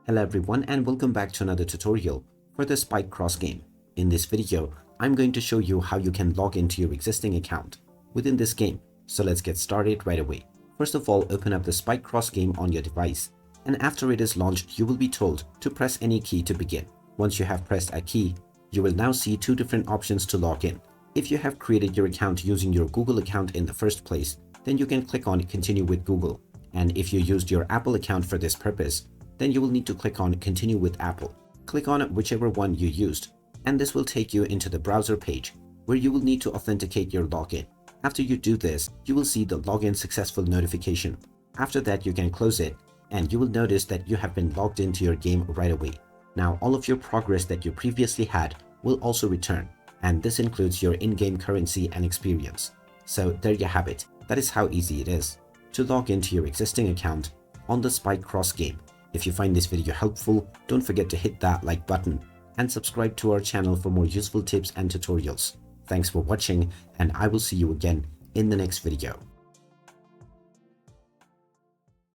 Hello everyone and welcome back to another tutorial for the Spikecross game. In this video, I'm going to show you how you can log into your existing account within this game. So let's get started right away. First of all, open up the Spikecross game on your device, and after it is launched, you will be told to press any key to begin. Once you have pressed a key, you will now see two different options to log in. If you have created your account using your Google account in the first place, then you can click on Continue with Google. And if you used your Apple account for this purpose, then you will need to click on Continue with Apple. Click on whichever one you used, and this will take you into the browser page where you will need to authenticate your login. After you do this, you will see the login successful notification. After that, you can close it, and you will notice that you have been logged into your game right away. Now, all of your progress that you previously had will also return, and this includes your in-game currency and experience. So there you have it. That is how easy it is to log into your existing account on the Spikecross game. If you find this video helpful, don't forget to hit that like button and subscribe to our channel for more useful tips and tutorials. Thanks for watching, and I will see you again in the next video.